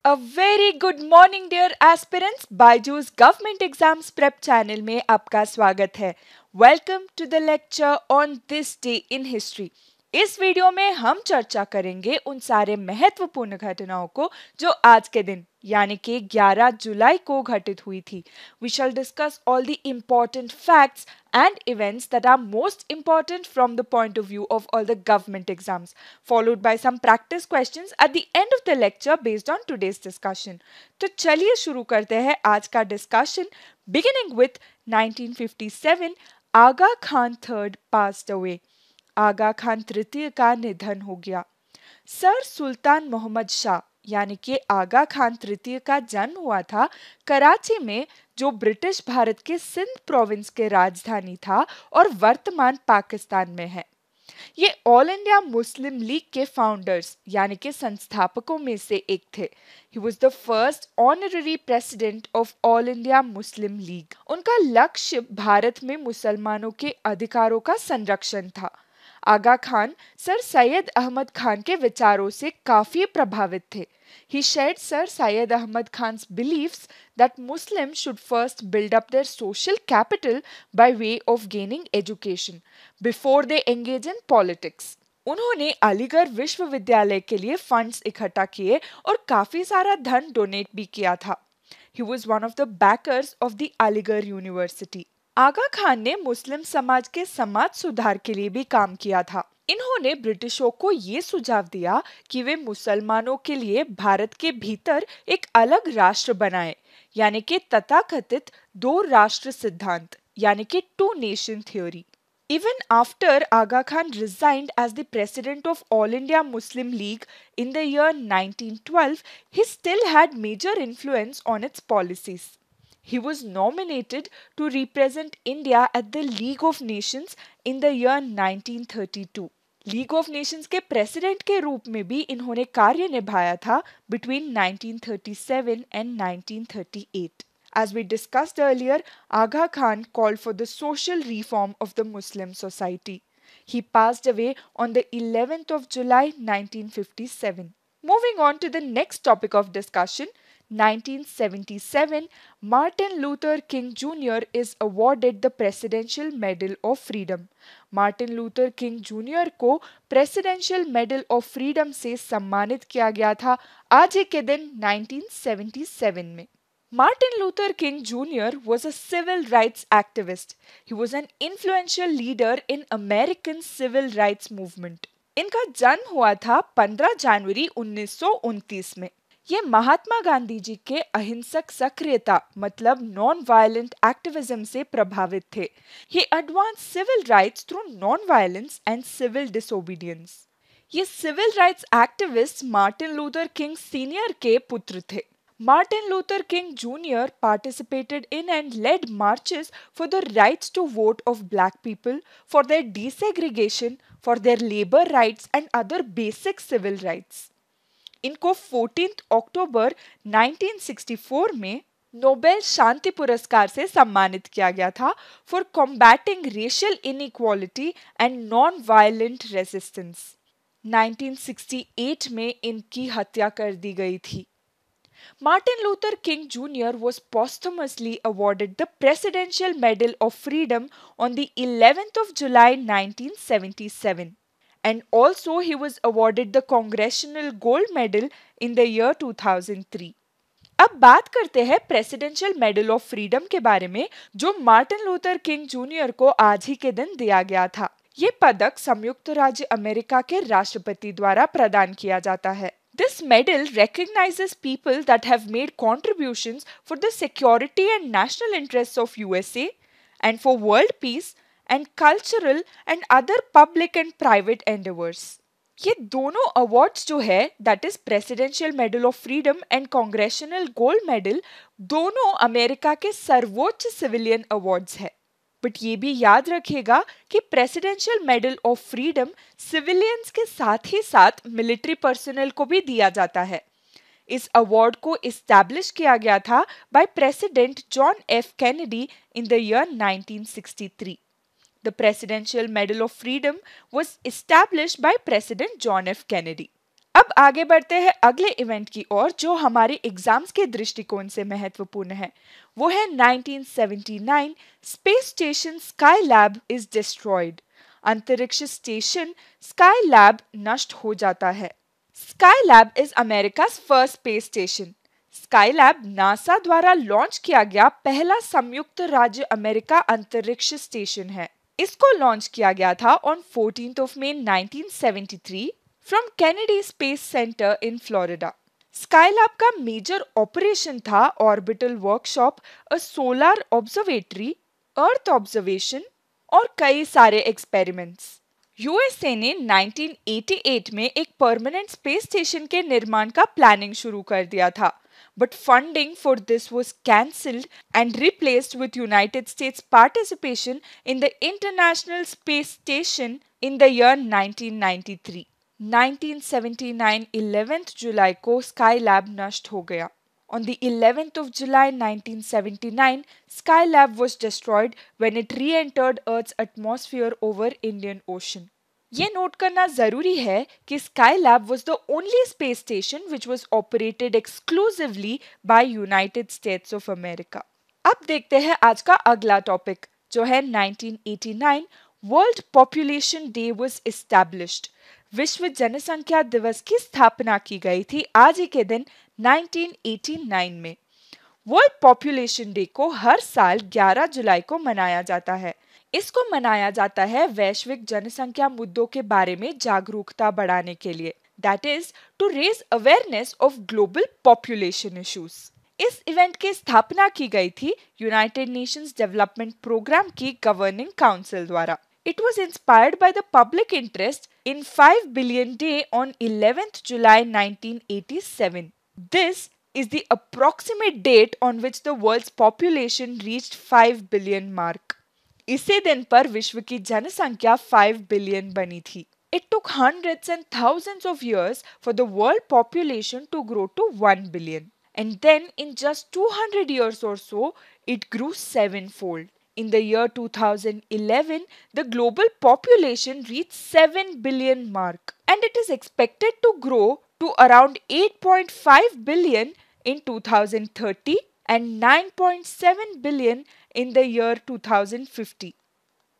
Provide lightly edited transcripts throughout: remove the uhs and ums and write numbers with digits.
A very good morning dear aspirants. Byju's government exams prep channel में आपका स्वागत है. Welcome to the lecture on this day in history. इस video में हम चर्चा करेंगे उन सारे महत्वपूर्ण घटनाओं को जो आज के दिन यानी कि 11 जुलाई को घटित हुई थी. We shall discuss all the important facts and events that are most important from the point of view of all the government exams, followed by some practice questions at the end of the lecture based on today's discussion. तो चलिए शुरू करते हैं आज का discussion beginning with 1957. Aga Khan III passed away. Aga Khan तृतीय का निधन हो गया. सर सुल्तान मोहम्मद शाह यानी कि आगा खान तृतीय का जन्म हुआ था कराची में, जो ब्रिटिश भारत के सिंध प्रोविंस के राजधानी था और वर्तमान पाकिस्तान में है. ये ऑल इंडिया मुस्लिम लीग के फाउंडर्स यानी कि संस्थापकों में से एक थे. He was the first honorary president of all India Muslim league. उनका लक्ष्य भारत में मुसलमानों के अधिकारों का संरक्षण था. आगा खान सर सैयद अहमद खान के विचारों से काफी प्रभावित थे. He shared Sir Syed Ahmad Khan's beliefs that Muslims should first build up their social capital by way of gaining education before they engage in politics. उन्होंने अलीगढ़ विश्वविद्यालय के लिए फंड्स इकट्ठा किए और काफी सारा धन डोनेट भी किया था. He was one of the backers of the Aligarh University. आगा खान ने मुस्लिम समाज के समाज सुधार के लिए भी काम किया था. इन्होंने ब्रिटिशों को ये सुझाव दिया कि वे मुसलमानों के लिए भारत के भीतर एक अलग राष्ट्र बनाएं, यानी कि तथाकथित दो राष्ट्र सिद्धांत यानी कि two nation theory. Even after Aga Khan resigned as the president of All India Muslim League in the year 1912, he still had major influence on its policies. He was nominated to represent India at the League of Nations in the year 1932. League of Nations के president के रूप में भी इन्होंने कार्य निभाया था between 1937 and 1938. As we discussed earlier, Aga Khan called for the social reform of the Muslim society. He passed away on the 11th of July 1957. Moving on to the next topic of discussion, 1977, Martin Luther King Jr. is awarded the Presidential Medal of Freedom. Martin Luther King junior को presidential medal of freedom से सम्मानित किया गया था आज ही के दिन 1977 में. Martin Luther King Jr. was a civil rights activist. He was an influential leader in American civil rights movement. इनका जन्म हुआ था 15 जनवरी 1929 में. ये महात्मा गांधी जी के अहिंसक सक्रियता मतलब नॉन वायलेंट एक्टिविज्म से प्रभावित थे. He advanced civil rights through non-violence and civil disobedience. ये civil rights activist Martin Luther King senior के पुत्र थे. Martin Luther King Jr. participated in and led marches for the rights to vote of black people, for their desegregation, for their labor rights and other basic civil rights. इनको 14 अक्टूबर 1964 में Nobel शांति पुरस्कार से सम्मानित किया गया था for combating racial inequality and non violent resistance. 1968 में इनकी हत्या कर दी गई थी. Martin Luther King Jr. was posthumously awarded the Presidential Medal of Freedom on the 11th of July 1977. And also he was awarded the Congressional Gold Medal in the year 2003. अब बात करते हैं प्रेसिडेंशियल मेडल ऑफ फ्रीडम के बारे में जो Martin Luther King junior को आज ही के दिन दिया गया था. ये पदक संयुक्त राज्य अमेरिका के राष्ट्रपति द्वारा प्रदान किया जाता है. This medal recognizes people that have made contributions for the security and national interests of USA and for world peace and cultural and other public and private endeavors. ये दोनों अवार्ड्स जो है that is presidential medal of freedom and congressional gold medal दोनों America के सर्वोच्च civilian awards है. But ये भी याद रखिएगा कि presidential medal of freedom civilians के साथ ही साथ मिलिट्री पर्सनल को भी दिया जाता है. इस अवार्ड को इस्टेब्लिश किया गया था by president John F Kennedy in the year 1963. The Presidential Medal of Freedom was established by President John F. Kennedy. अब आगे बढ़ते हैं अगले इवेंट की ओर जो हमारे एग्जाम्स के दृष्टिकोण से महत्वपूर्ण है। वो है 1979 space station Skylab is destroyed. अंतरिक्ष स्टेशन स्काईलैब नष्ट हो जाता है। Skylab is America's first space station. Skylab NASA द्वारा लॉन्च किया गया पहला संयुक्त राज्य अमेरिका अंतरिक्ष स्टेशन है। इसको लॉन्च किया गया था on 14th of May 1973 from Kennedy space centre in Florida. Skylab का मेजर ऑपरेशन था ऑर्बिटल वर्कशॉप, अ सोलर ऑब्जर्वेटरी, अर्थ ऑब्जर्वेशन और कई सारे एक्सपेरिमेंट्स। यूएसए ने 1988 में एक परमानेंट स्पेस स्टेशन के निर्माण का प्लानिंग शुरू कर दिया था, but funding for this was cancelled and replaced with United States participation in the International Space Station in the year 1993. 1979 11th जुलाई को स्काईलैब नष्ट हो गया। On the 11th of July 1979, Skylab was destroyed when it re-entered Earth's atmosphere over Indian Ocean. ये note करना जरूरी है कि Skylab was the only space station which was operated exclusively by United States of America. अब देखते हैं आज का अगला टॉपिक जो है 1989 World Population Day was established. विश्व जनसंख्या दिवस की स्थापना की गई थी आज ही के दिन 1989 में। वर्ल्ड पॉपुलेशन डे को हर साल 11 जुलाई को मनाया जाता है। इसको मनाया जाता है वैश्विक जनसंख्या मुद्दों के बारे में जागरूकता बढ़ाने के लिए, that is to raise awareness of global population issues. इस इवेंट की स्थापना की गई थी यूनाइटेड नेशंस डेवलपमेंट प्रोग्राम की गवर्निंग काउंसिल द्वारा। It was inspired by the public interest in 5 billion day on 11th July 1987. This is the approximate date on which the world's population reached 5 billion mark. इसी दिन पर विश्व की जनसंख्या 5 billion बनी थी। It took hundreds and thousands of years for the world population to grow to 1 billion. And then in just 200 years or so, it grew sevenfold. In the year 2011, the global population reached 7 billion mark and it is expected to grow to around 8.5 billion in 2030 and 9.7 billion in the year 2050.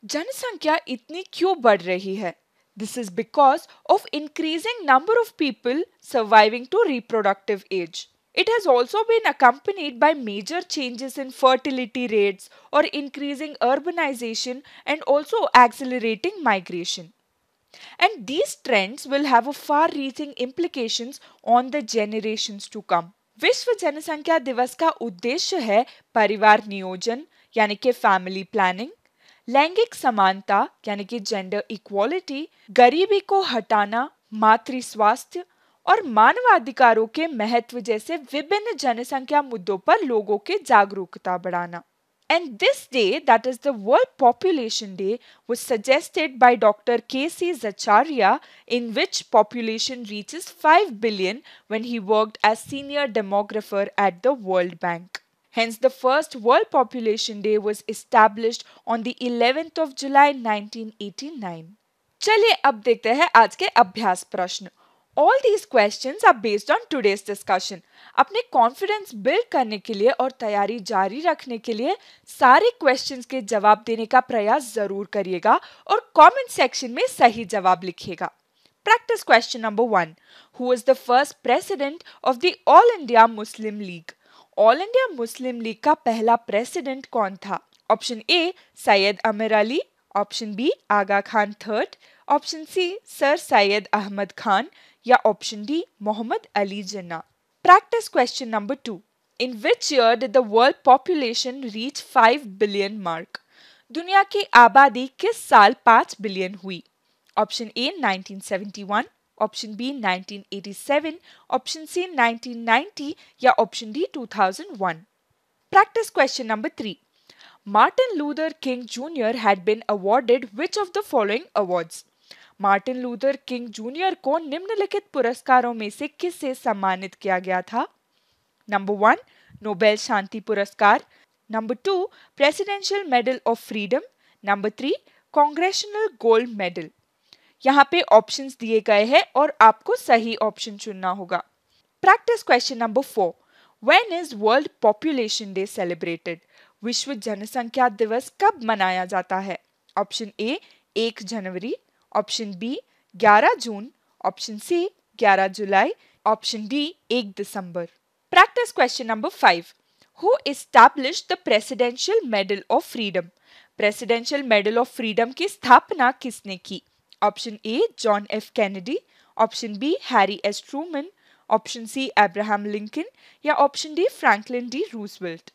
जनसंख्या इतनी क्यों बढ़ रही है? This is because of increasing number of people surviving to reproductive age. It has also been accompanied by major changes in fertility rates or increasing urbanization and also accelerating migration. And these trends will have a far-reaching implications on the generations to come. विश्व जनसंख्या दिवस का उद्देश्य है परिवार नियोजन यानी कि फैमिली प्लानिंग, लैंगिक समानता यानी कि जेंडर इक्वालिटी, गरीबी को हटाना, मातृ स्वास्थ्य और मानवाधिकारों के महत्व जैसे विभिन्न जनसंख्या मुद्दों पर लोगों के जागरूकता बढ़ाना। And this day, that is the World Population Day, was suggested by Dr. K.C. Zaccharia, in which population reaches 5 billion when he worked as senior demographer at the World Bank. Hence, the first World Population Day was established on the 11th of July 1989. चलिए अब देखते हैं आज के अभ्यास प्रश्न। All these questions are based on today's discussion. अपने confidence build करने के लिए और तैयारी जारी रखने के लिए सारे क्वेश्चंस के जवाब देने का प्रयास जरूर करिएगा और कमेंट सेक्शन में सही जवाब लिखिएगा। Practice question number 1. Who was the first president of the All India Muslim League? All India Muslim league का पहला प्रेसिडेंट कौन था? Option A Syed Amir Ali, option B Aga Khan third, option C sir Syed Ahmad Khan या option D Mohammad Ali Jinnah. Practice question number 2. In which year did the world population reach 5 billion mark? दुनिया की आबादी किस साल 5 बिलियन हुई? Option A 1971, option B 1987, option C 1990 या option D 2001। Practice question number 3. Martin Luther King junior had been awarded which of the following awards? Martin Luther King junior को निम्नलिखित पुरस्कारों में से किससे सम्मानित किया गया था? नंबर 1 नोबेल शांति पुरस्कार, number 2 presidential medal of freedom, number 3 congressional gold medal. यहाँ पे ऑप्शंस दिए गए हैं और आपको सही ऑप्शन चुनना होगा। Practice question number 4। When is world population day celebrated? विश्व जनसंख्या दिवस कब मनाया जाता है? ऑप्शन ए 1 जनवरी, ऑप्शन बी 11 जून, ऑप्शन सी 11 जुलाई, ऑप्शन डी 1 दिसंबर। Practice question number 5। Who established the Presidential Medal of Freedom? Presidential medal of freedom की स्थापना किसने की? Option A John F Kennedy, option B Harry S Truman, option C Abraham Lincoln या option D Franklin D Roosevelt.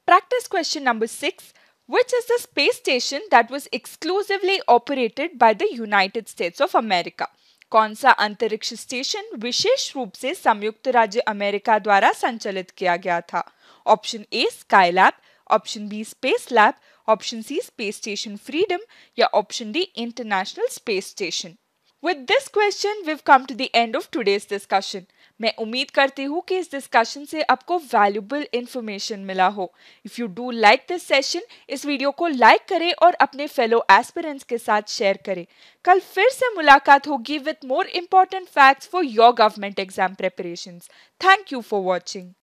Practice question number 6. Which is the space station that was exclusively operated by the United States of America? कौन सा अंतरिक्ष station विशेष रूप से संयुक्त राज्य America द्वारा संचालित किया गया था? Option A skylab, option B space lab, option C space station freedom या option D international space station. With this question, we've come to the end of today's discussion. मैं उम्मीद करती हूँ कि इस डिस्कशन से आपको वैल्यूबल इंफॉर्मेशन मिला हो। If you do like this session, इस वीडियो को लाइक करें और अपने फेलो एस्पिरेंट्स के साथ शेयर करें। कल फिर से मुलाकात होगी with more important facts for your government exam preparations. Thank you for watching.